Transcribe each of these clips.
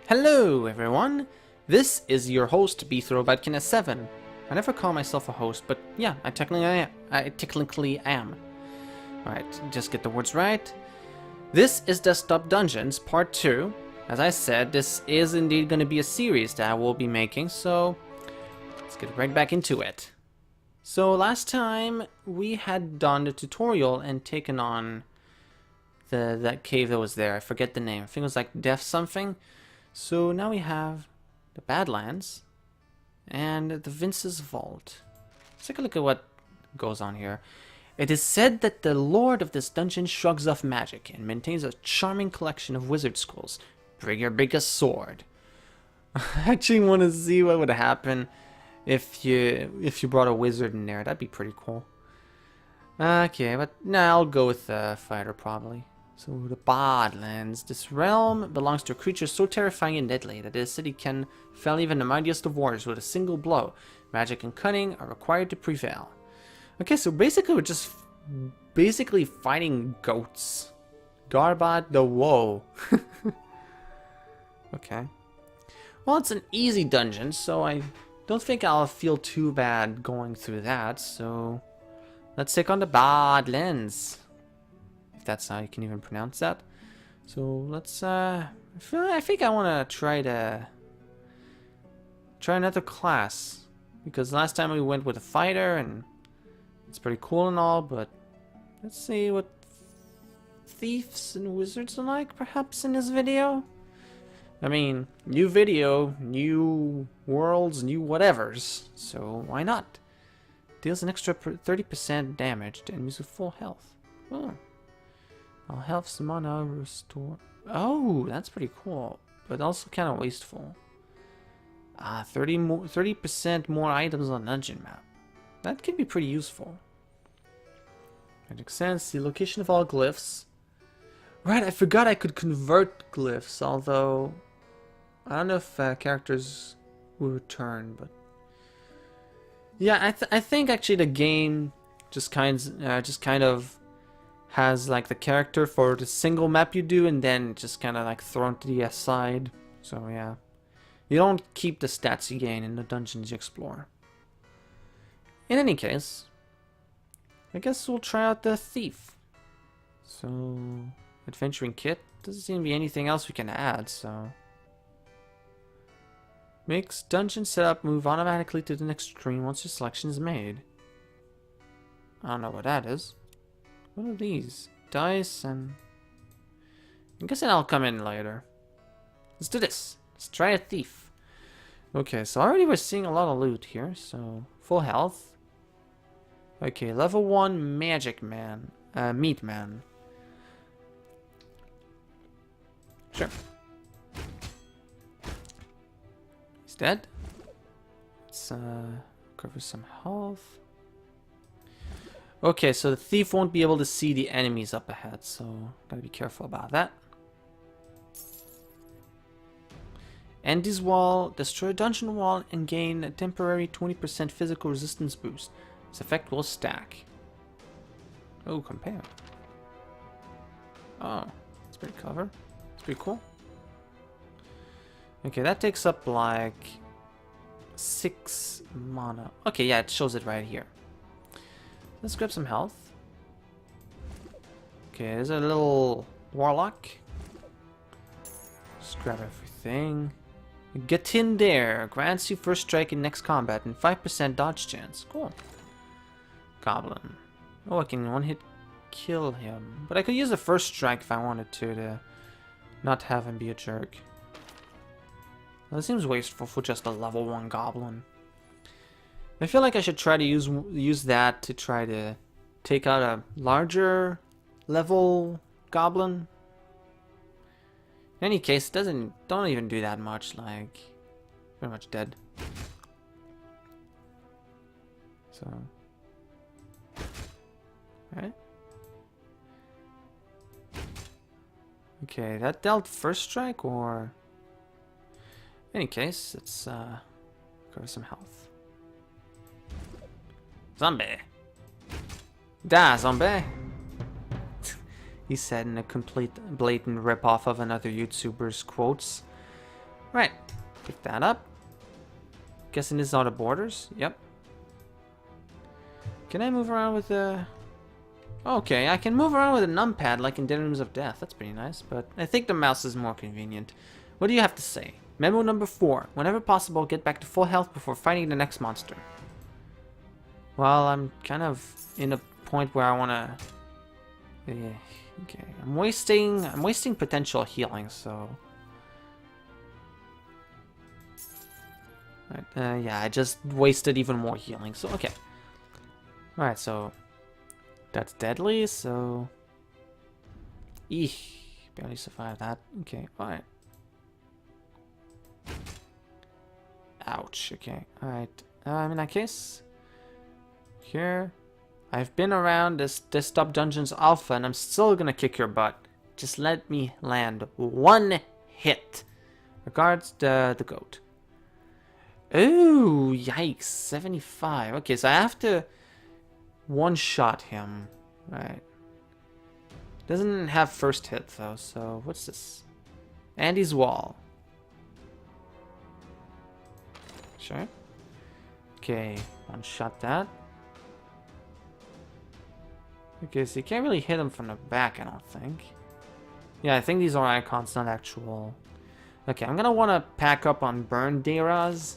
Hello everyone, this is your host BThrowBadKinna7. I never call myself a host, but yeah, I technically am. Alright, just get the words right. This is Desktop Dungeons Part 2. As I said, this is indeed going to be a series that I will be making, so let's get right back into it. So last time we had done the tutorial and taken on that cave that was there. I forget the name. I think it was like Death something. So now we have the Badlands and the Vince's Vault. Let's take a look at what goes on here. It is said that the lord of this dungeon shrugs off magic and maintains a charming collection of wizard schools. Bring your biggest sword. I actually want to see what would happen if you brought a wizard in there. That'd be pretty cool. Okay, but nah, I'll go with the fighter probably. So the Badlands. This realm belongs to a creature so terrifying and deadly that the city can fell even the mightiest of warriors with a single blow. Magic and cunning are required to prevail. Okay, so basically we're just fighting goats. Garbad the Woe. Okay. Well, it's an easy dungeon, so I don't think I'll feel too bad going through that. So let's take on the Badlands. If that's how you can even pronounce that. So let's I think I want to try another class, because last time we went with a fighter and it's pretty cool and all, but let's see what thieves and wizards are like perhaps in this video. I mean, new video, new worlds, new whatevers, so why not? Deals an extra 30% damage to enemies with full health. Oh. All health mana restore. Oh, that's pretty cool, but also kind of wasteful. 30% more items on dungeon map. That could be pretty useful. Magic sense. The location of all glyphs. Right, I forgot I could convert glyphs. Although I don't know if characters will return, but yeah, I think actually the game just kind of has like the character for the single map you do, and then just kind of like thrown to the side. So yeah, you don't keep the stats you gain in the dungeons you explore. In any case, I guess we'll try out the thief. So adventuring kit, doesn't seem to be anything else we can add. So makes dungeon setup move automatically to the next screen once your selection is made. I don't know what that is. What are these? Dice and... I'm guessing I'll come in later. Let's do this. Let's try a thief. Okay, so already we're seeing a lot of loot here. So, full health. Okay, level 1 magic man. Meat man. Sure. He's dead. Let's cover some health. Okay, so the thief won't be able to see the enemies up ahead, so gotta be careful about that. End this wall, destroy a dungeon wall, and gain a temporary 20% physical resistance boost. This effect will stack. Oh, compare. Oh, it's pretty clever. It's pretty cool. Okay, that takes up like 6 mana. Okay, yeah, it shows it right here. Let's grab some health. Okay, there's a little warlock. Just grab everything. Get in there. Grants you first strike in next combat and 5% dodge chance. Cool. Goblin. Oh, I can one-hit kill him. But I could use the first strike if I wanted to not have him be a jerk. Well, that seems wasteful for just a level 1 goblin. I feel like I should try to use that to try to take out a larger level goblin. In any case, it don't even do that much, like pretty much dead. So right. Okay, that dealt first strike, or in any case, let's cover some health. Zombie. Da, zombie. He said in a complete blatant rip-off of another YouTuber's quotes. Right. Pick that up. Guessing this is all the borders. Yep. Can I move around with the... Okay, I can move around with a numpad like in Den Rooms of Death. That's pretty nice, but I think the mouse is more convenient. What do you have to say? Memo number 4. Whenever possible, get back to full health before fighting the next monster. Well, I'm kind of in a point where I want to... Yeah, okay. I'm wasting potential healing, so... Right, yeah, I just wasted even more healing, so okay. Alright, so... That's deadly, so... Eek, barely survived that. Okay, alright. Ouch, okay, alright. In that case... Here... I've been around this desktop dungeon's alpha and I'm still gonna kick your butt. Just let me land one hit. Regards, the goat. Ooh, yikes, 75. Okay, so I have to one-shot him. Right. Doesn't have first hit though, so what's this? Andy's wall. Sure. Okay, one-shot that. Okay, so you can't really hit him from the back, I don't think. Yeah, I think these are icons, not actual. Okay, I'm gonna want to pack up on Burn Deras,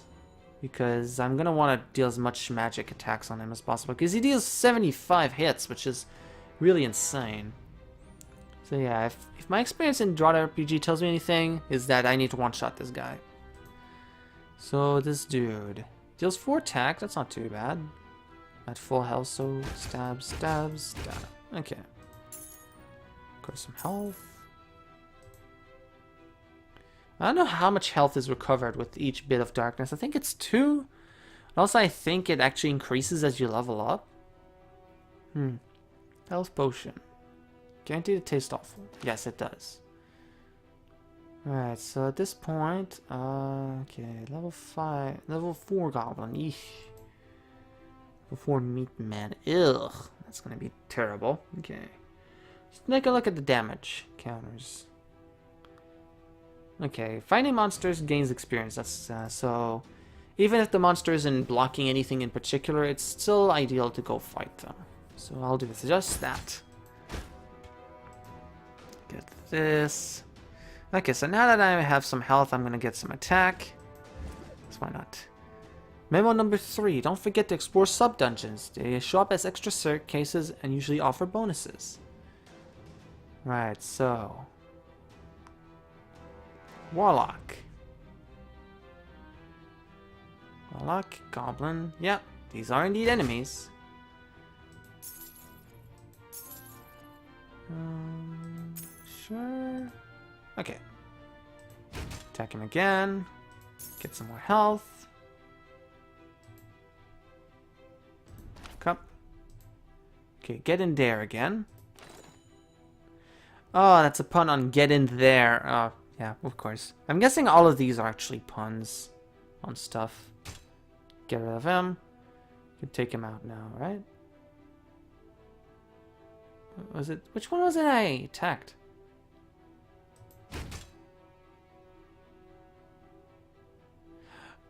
because I'm gonna want to deal as much magic attacks on him as possible, because he deals 75 hits, which is really insane. So yeah, if my experience in Draw RPG tells me anything, is that I need to one-shot this guy. So this dude deals 4 attack, that's not too bad. At full health, so stab, stab, stab. Okay. Got some health. I don't know how much health is recovered with each bit of darkness. I think it's 2. Also, I think it actually increases as you level up. Health potion. Guaranteed to taste awful. Yes, it does. Alright, so at this point, okay, level 4 goblin. Eesh. Before Meat Man. Ugh. That's gonna be terrible. Okay. Let's take a look at the damage counters. Okay. Fighting monsters gains experience. That's so... Even if the monster isn't blocking anything in particular, it's still ideal to go fight them. So I'll do just that. Get this. Okay, so now that I have some health, I'm gonna get some attack. So why not? Memo number 3, don't forget to explore sub-dungeons. They show up as extra staircases and usually offer bonuses. Right, so... Warlock. Warlock, Goblin, yep, these are indeed enemies. Sure. Okay. Attack him again. Get some more health. Cup. Okay, get in there again. Oh, that's a pun on get in there. Oh, yeah, of course. I'm guessing all of these are actually puns on stuff. Get rid of him. You can take him out now, right? What was it? Which one was it I attacked?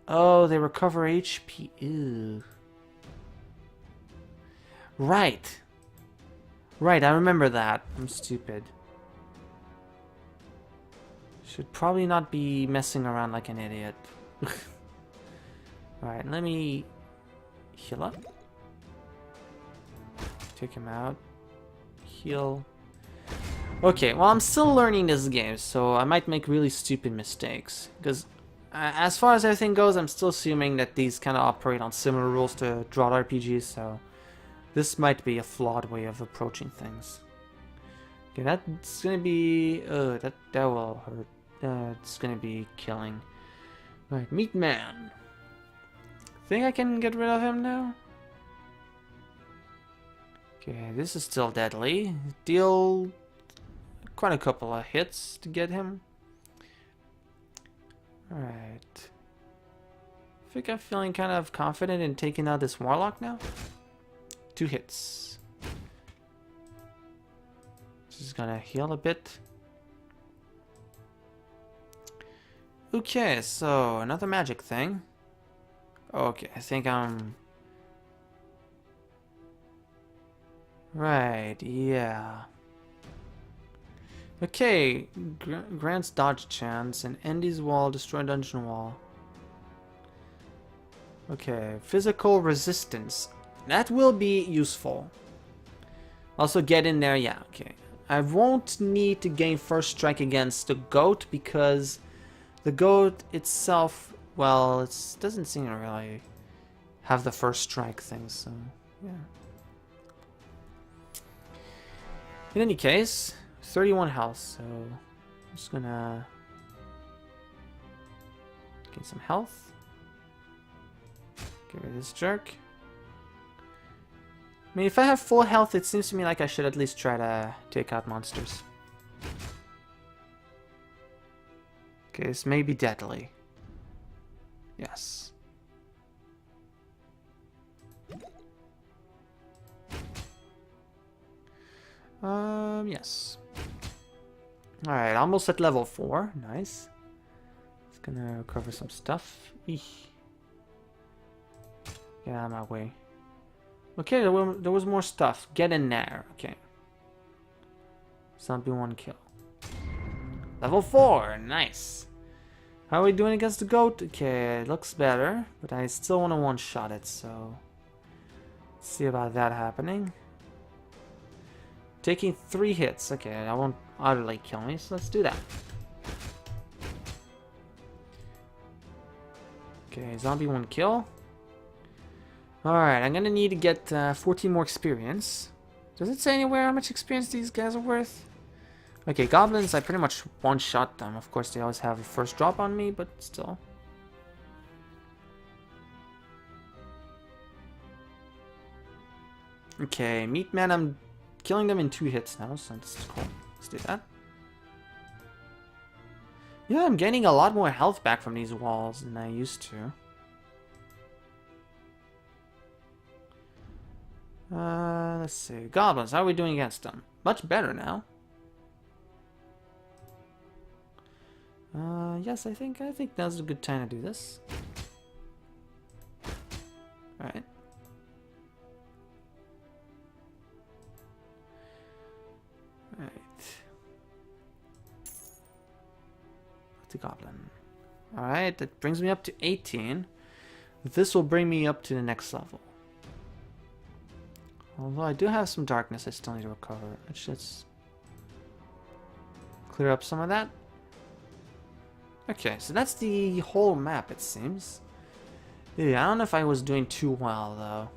Oh, they recover HP. Ew. Right. Right, I remember that. I'm stupid. Should probably not be messing around like an idiot. Alright, let me heal up. Take him out. Heal. Okay, well, I'm still learning this game, so I might make really stupid mistakes. Because as far as everything goes, I'm still assuming that these kind of operate on similar rules to Draw RPGs, so... This might be a flawed way of approaching things. Okay, that's gonna be... that will hurt. It's gonna be killing. Right, Meat Man. Think I can get rid of him now? Okay, this is still deadly. Deal quite a couple of hits to get him. Alright. I think I'm feeling kind of confident in taking out this Warlock now. 2 hits. This is gonna heal a bit. Okay, so another magic thing. Okay, I think I'm... Right, yeah. Okay, grants dodge chance and Andy's wall, destroy dungeon wall. Okay, physical resistance. That will be useful. Also get in there, yeah, okay. I won't need to gain first strike against the goat because the goat itself, well, it doesn't seem to really have the first strike thing, so yeah. In any case, 31 health, so I'm just gonna gain some health. Get rid of this jerk. I mean, if I have full health, it seems to me like I should at least try to take out monsters. Okay, this may be deadly. Yes. Yes. Alright, almost at level 4. Nice. Just gonna recover some stuff. Eesh. Get out of my way. Okay, there was more stuff. Get in there. Okay. Zombie 1 kill. Level 4. Nice. How are we doing against the goat? Okay, it looks better. But I still want to one-shot it, so... Let's see about that happening. Taking 3 hits. Okay, that won't utterly kill me, so let's do that. Okay, zombie 1 kill. Alright, I'm gonna need to get 14 more experience. Does it say anywhere how much experience these guys are worth? Okay, goblins, I pretty much one-shot them. Of course, they always have a first drop on me, but still. Okay, meat man, I'm killing them in 2 hits now, so that's cool. Let's do that. Yeah, I'm gaining a lot more health back from these walls than I used to. Let's see. Goblins, how are we doing against them? Much better now. Yes, I think now's a good time to do this. Alright. Alright. The goblin. Alright, that brings me up to 18. This will bring me up to the next level. Although I do have some darkness I still need to recover. Let's just clear up some of that. Okay, so that's the whole map, it seems. Yeah, I don't know if I was doing too well, though.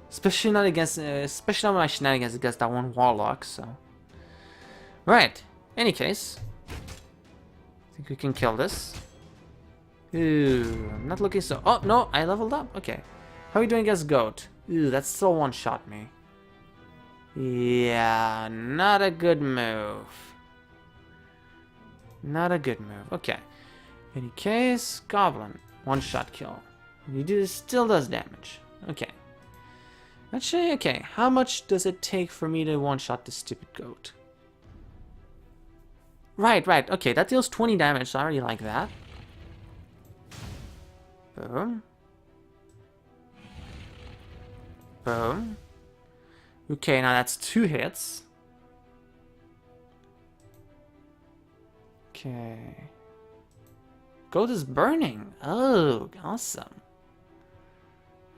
Especially not my shenanigans against that one warlock, so... Right, any case. I think we can kill this. Ooh, I'm not looking so... Oh, no, I leveled up. Okay. How are we doing against Goat? Ooh, that still one-shot me. Yeah, not a good move. Not a good move. Okay. Any case, Goblin. One-shot kill. Still does damage. Okay. Actually, okay. How much does it take for me to one-shot this stupid goat? Right. Okay, that deals 20 damage, so I already like that. Boom. Boom. Okay, now that's 2 hits. Okay. Goat is burning. Oh, awesome.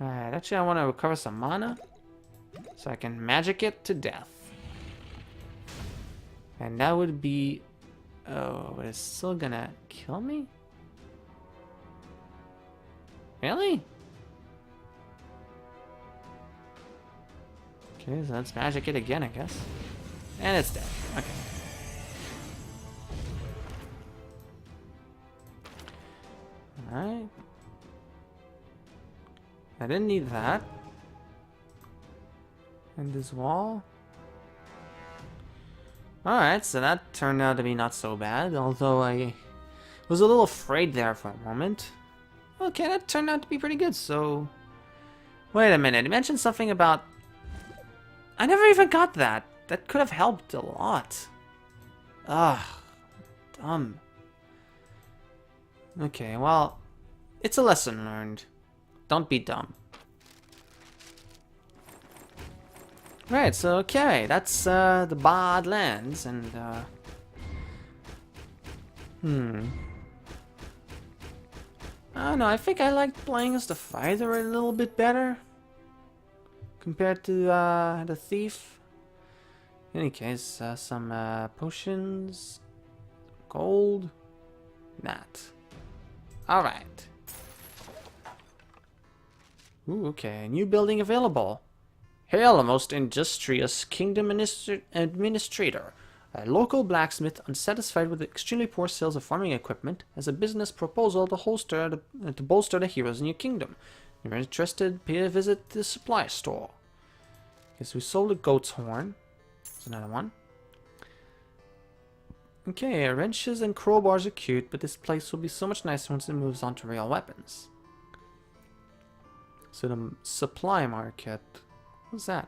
Alright, actually I want to recover some mana. So I can magic it to death. And that would be... Oh, but it's still gonna kill me? Really? Okay, so let's magic it again, I guess. And it's dead. Okay. Alright. I didn't need that. And this wall. Alright, so that turned out to be not so bad, although I was a little afraid there for a moment. Okay, that turned out to be pretty good, so... Wait a minute, you mentioned something about... I never even got that. That could have helped a lot. Ugh. Dumb. Okay, well, it's a lesson learned. Don't be dumb. Right, so okay, that's the Badlands, and I don't know, I think I liked playing as the fighter a little bit better compared to the thief. In any case, some potions, gold, that. Alright. Ooh, okay, new building available. Hail, a most industrious kingdom administrator. A local blacksmith, unsatisfied with the extremely poor sales of farming equipment, has a business proposal to bolster the heroes in your kingdom. If you're interested, pay a visit to the supply store. Guess we sold a goat's horn. There's another one. Okay, wrenches and crowbars are cute, but this place will be so much nicer once it moves on to real weapons. So the supply market. What's that?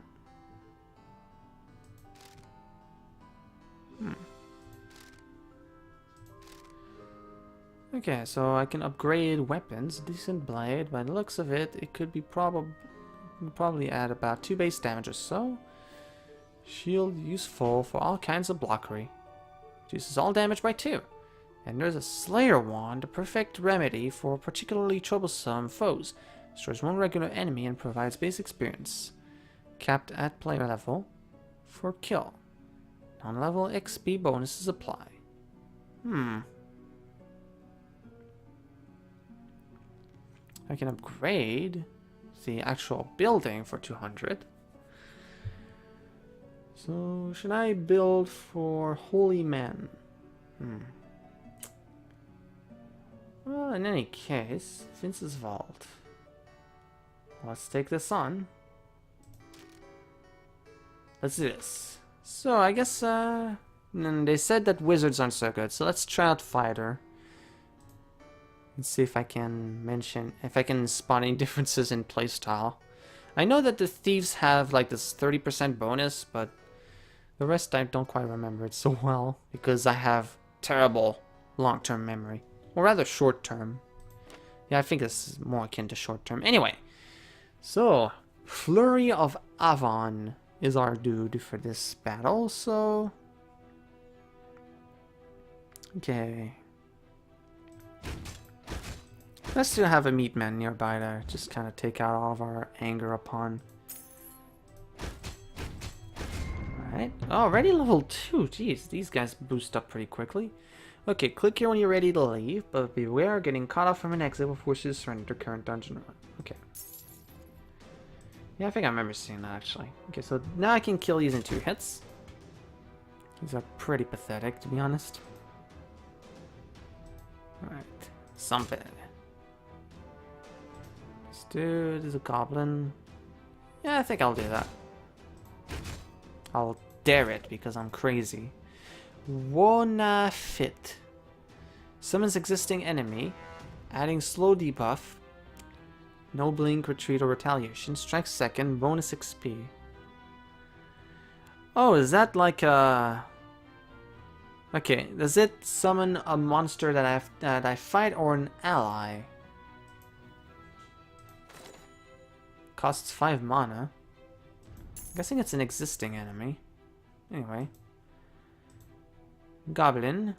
Okay, so I can upgrade weapons. Decent blade. By the looks of it, it could be probably add about 2 base damage or so. Shield useful for all kinds of blockery. Reduces all damage by 2. And there's a Slayer wand, a perfect remedy for particularly troublesome foes. Destroys 1 regular enemy and provides base experience. Capped at player level for kill. Non-level XP bonuses apply. I can upgrade the actual building for 200. So, should I build for holy men? Well, in any case, Vince's Vault. Let's take this on. Let's do this. So, I guess, they said that wizards aren't so good, so let's try out fighter. And see if I can spot any differences in playstyle. I know that the thieves have like this 30% bonus, but the rest I don't quite remember it so well because I have terrible long-term memory, or rather short-term. Yeah, I think this is more akin to short-term. Anyway, so Flurry of Avon is our dude for this battle. So okay. Let's still have a meat man nearby to just kind of take out all of our anger upon. Alright. Oh, already level 2. Jeez, these guys boost up pretty quickly. Okay, click here when you're ready to leave, but beware, getting caught off from an exit will force you to surrender to current dungeon run. Okay. Yeah, I think I remember seeing that actually. Okay, so now I can kill these in 2 hits. These are pretty pathetic, to be honest. Alright. Something. This dude is a goblin. Yeah, I think I'll do that. I'll dare it because I'm crazy. Wanna fit. Summons existing enemy. Adding slow debuff. No blink, retreat, or retaliation. Strike second. Bonus XP. Oh, is that like a... Okay, does it summon a monster that I fight or an ally? Costs 5 mana. I'm guessing it's an existing enemy. Anyway. Goblin.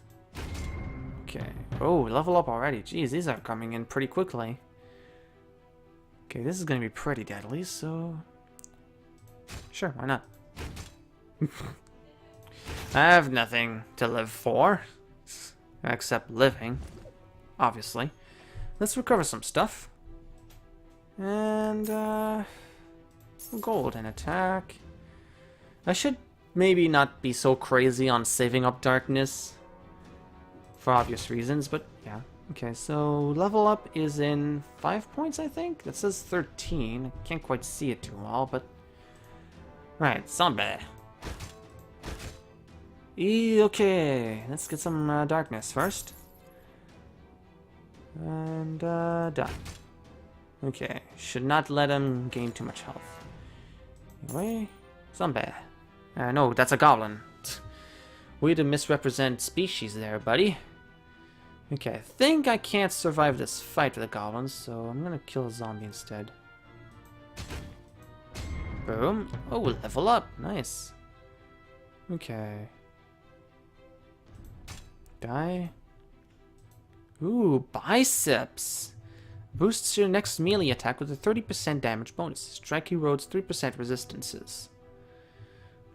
Okay. Oh, level up already. Jeez, these are coming in pretty quickly. Okay, this is gonna be pretty deadly, so... Sure, why not? I have nothing to live for. Except living. Obviously. Let's recover some stuff. And, gold and attack. I should maybe not be so crazy on saving up darkness. For obvious reasons, but yeah. Okay, so level up is in 5 points, I think? That says 13. I can't quite see it too well, but... Right, zombie. Okay, let's get some darkness first. And, done. Okay, should not let him gain too much health. Anyway, zombie. No, that's a goblin. Way to misrepresent species there, buddy. Okay, I think I can't survive this fight with the goblins, so I'm gonna kill a zombie instead. Boom. Oh, level up. Nice. Okay. Die. Ooh, biceps. Boosts your next melee attack with a 30% damage bonus. Strike erodes 3% resistances.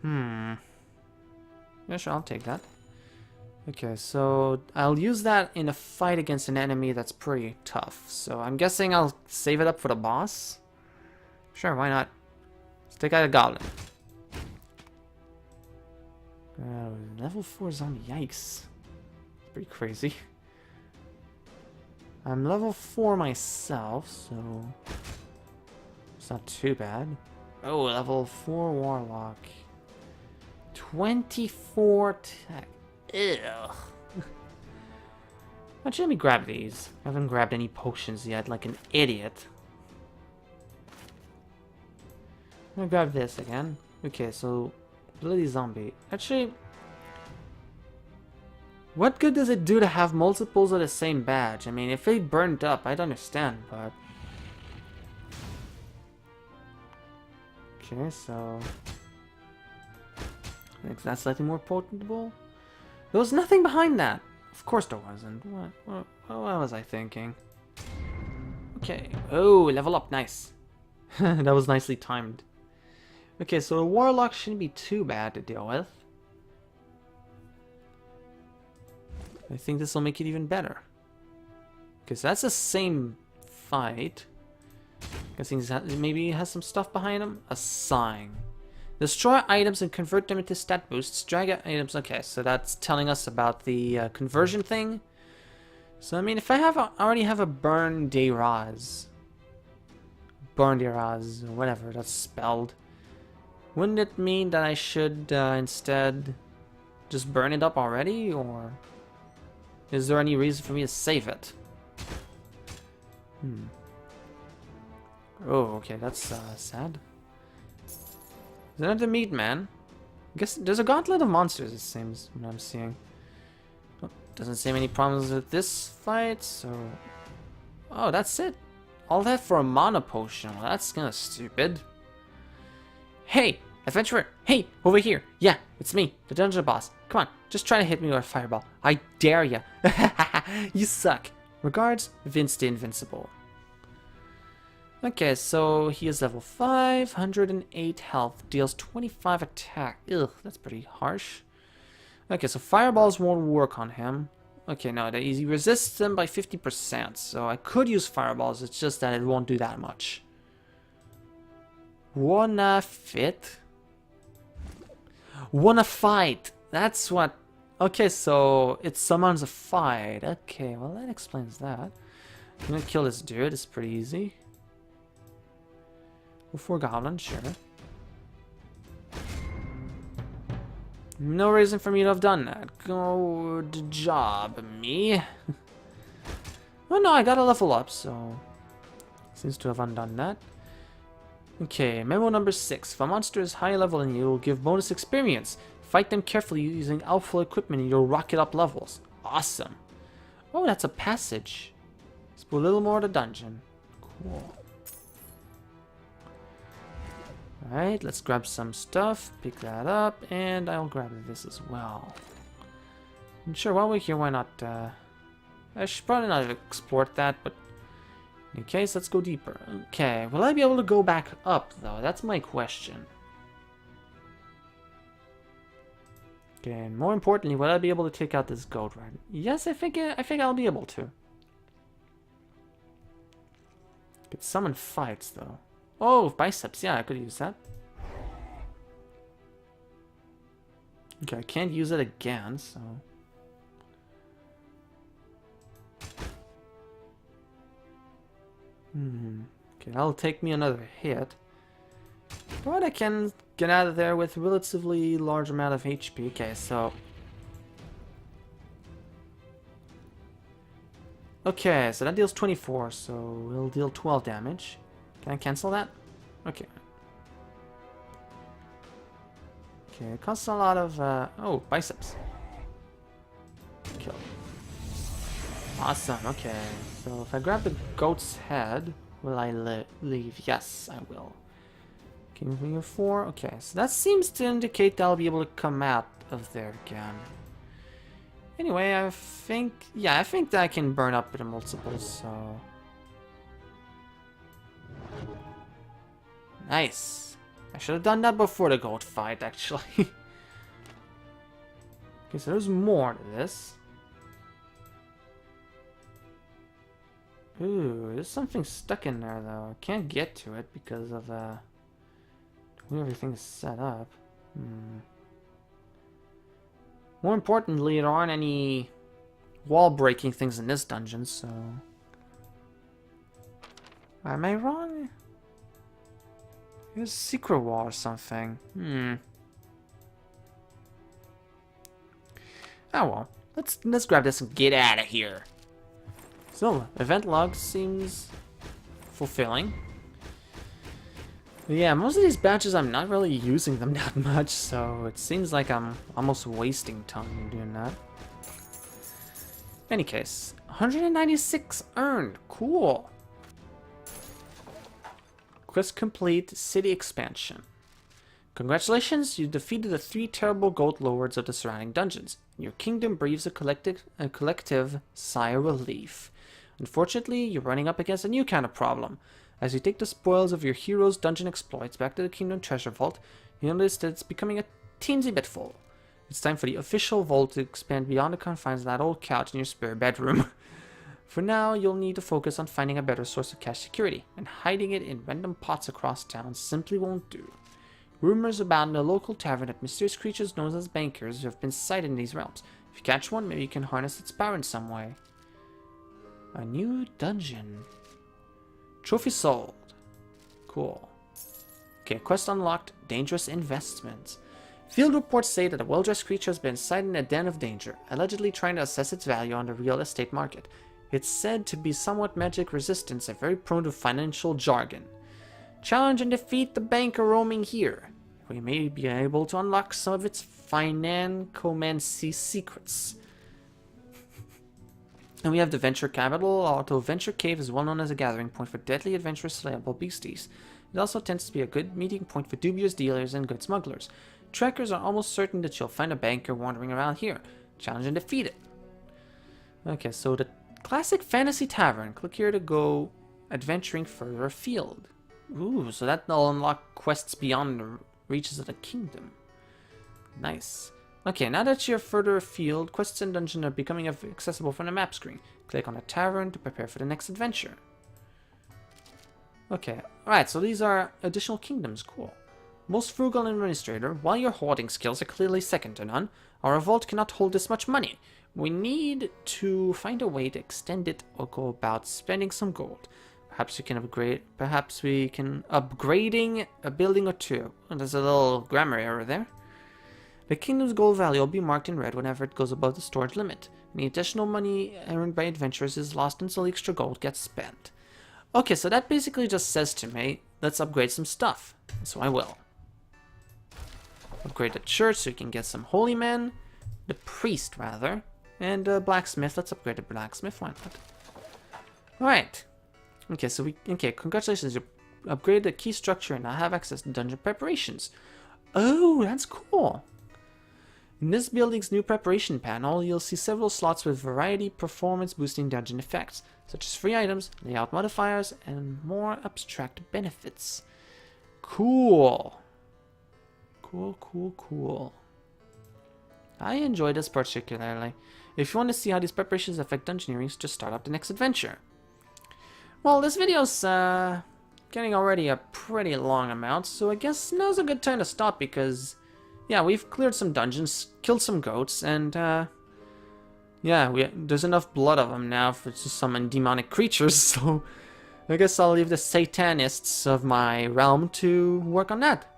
Yeah, sure, I'll take that. Okay, so I'll use that in a fight against an enemy that's pretty tough. So I'm guessing I'll save it up for the boss. Sure, why not? Let's take out a goblin. Level 4 zombie, yikes. Pretty crazy. I'm level 4 myself, so it's not too bad. Oh, level 4 warlock. 24 attack. Ew. Actually, let me grab these. I haven't grabbed any potions yet, like an idiot. I'm gonna grab this again. Okay, so bloody zombie. Actually, what good does it do to have multiples of the same badge? I mean, if they burned up, I'd understand, but... Okay, so... I think that's slightly more potentable. There was nothing behind that. Of course there wasn't. What was I thinking? Okay. Oh, level up. Nice. That was nicely timed. Okay, so a warlock shouldn't be too bad to deal with. I think this will make it even better. Because that's the same fight. Guessing maybe he has some stuff behind him. A sign. Destroy items and convert them into stat boosts. Drag out items. Okay, so that's telling us about the conversion thing. So I mean, if I already have a burn de raz, whatever that's spelled, wouldn't it mean that I should instead just burn it up already, or is there any reason for me to save it? Oh, okay, that's sad. Is that the meat man? I guess there's a gauntlet of monsters, it seems, what I'm seeing. Oh, doesn't seem any problems with this fight, so... Oh, that's it. All that for a mana potion. Well, that's kind of stupid. Hey, adventurer! Hey, over here! Yeah, it's me, the dungeon boss. Come on, just try to hit me with a fireball. I dare ya! You suck. Regards, Vince the Invincible. Okay, so he is level 5, 108 health, deals 25 attack. Ugh, that's pretty harsh. Okay, so fireballs won't work on him. Okay, no, he resists them by 50%, so I could use fireballs, it's just that it won't do that much. Wanna fit? Wanna fight! That's what... Okay, so it summons a fight. Okay, well that explains that. I'm gonna kill this dude, it's pretty easy. Before goblin, sure. No reason for me to have done that. Good job, me. Oh no, I got a level up, so... Seems to have undone that. Okay, memo number 6. If a monster is high level and you will give bonus experience. Fight them carefully using alpha equipment and you'll rocket up levels. Awesome. Oh, that's a passage. Let's put a little more of the dungeon. Cool. Alright, let's grab some stuff, pick that up, and I'll grab this as well. And sure, while we're here, why not, I should probably not have explored that, but in case, let's go deeper. Okay, will I be able to go back up, though? That's my question. Okay, and more importantly, will I be able to take out this goat rider? Yes, I think I'll be able to. Could summon fights, though. Oh, biceps. Yeah, I could use that. Okay, I can't use it again, so... Okay, that'll take me another hit. But I can get out of there with relatively large amount of HP. Okay, so... Okay, so that deals 24, so we'll deal 12 damage. Can I cancel that? Okay. Okay, it costs a lot of, oh, biceps. Kill. Awesome, okay. So if I grab the goat's head, will I leave? Yes, I will. King Finger 4, okay. So that seems to indicate that I'll be able to come out of there again. Anyway, I think that I can burn up the multiples, so... Nice. I should have done that before the goat fight, actually. Okay, so there's more to this. Ooh, there's something stuck in there, though. I can't get to it because of the way everything is set up. More importantly, there aren't any wall-breaking things in this dungeon, so... Am I wrong? There's a secret wall or something. Oh well. Let's grab this and get out of here. So, event log seems fulfilling. But yeah, most of these badges I'm not really using them that much, so it seems like I'm almost wasting time doing that. Any case, 196 earned. Cool. Quest complete, city expansion. Congratulations, you defeated the 3 terrible goat lords of the surrounding dungeons. Your kingdom breathes a collective sigh of relief. Unfortunately, you're running up against a new kind of problem. As you take the spoils of your hero's dungeon exploits back to the kingdom treasure vault, you notice that it's becoming a teensy bit full. It's time for the official vault to expand beyond the confines of that old couch in your spare bedroom. For now, you'll need to focus on finding a better source of cash security, and hiding it in random pots across town simply won't do. Rumors about a local tavern that mysterious creatures known as bankers have been sighted in these realms. If you catch one, maybe you can harness its power in some way. A new dungeon. Trophy sold. Cool. Okay, quest unlocked. Dangerous investments. Field reports say that a well-dressed creature has been sighted in a den of danger, allegedly trying to assess its value on the real estate market. It's said to be somewhat magic resistant and very prone to financial jargon. Challenge and defeat the banker roaming here. We may be able to unlock some of its financomancy secrets. And we have the Venture Capital, although Venture Cave is well known as a gathering point for deadly adventurous slayable beasties. It also tends to be a good meeting point for dubious dealers and good smugglers. Trackers are almost certain that you'll find a banker wandering around here. Challenge and defeat it. Okay, so the Classic Fantasy Tavern. Click here to go adventuring further afield. Ooh, so that'll unlock quests beyond the reaches of the kingdom. Nice. Okay, now that you're further afield, quests and dungeons are becoming accessible from the map screen. Click on the tavern to prepare for the next adventure. Okay, alright, so these are additional kingdoms. Cool. Most frugal administrator, while your hoarding skills are clearly second to none, our vault cannot hold this much money. We need to find a way to extend it or go about spending some gold. Perhaps we can upgrading a building or two. Oh, there's a little grammar error there. The kingdom's gold value will be marked in red whenever it goes above the storage limit. Any additional money earned by adventurers is lost until the extra gold gets spent. Okay, so that basically just says to me, let's upgrade some stuff. So I will. Upgrade the church so we can get some holy men. The priest, rather. And blacksmith. Let's upgrade the blacksmith. Why not? Alright. Okay, so congratulations. You upgraded the key structure and now have access to dungeon preparations. Oh, that's cool. In this building's new preparation panel, you'll see several slots with variety performance-boosting dungeon effects, such as free items, layout modifiers, and more abstract benefits. Cool. Cool. I enjoy this particularly. If you want to see how these preparations affect dungeoneering, just start up the next adventure. Well, this video's getting already a pretty long amount, so I guess now's a good time to stop because, yeah, we've cleared some dungeons, killed some goats, and yeah, there's enough blood of them now to summon demonic creatures, so I guess I'll leave the satanists of my realm to work on that.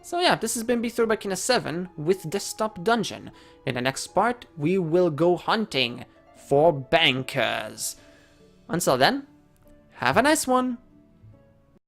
So yeah, this has been Be3 by Kina 7 with Desktop Dungeon. In the next part, we will go hunting for bankers. Until then, have a nice one.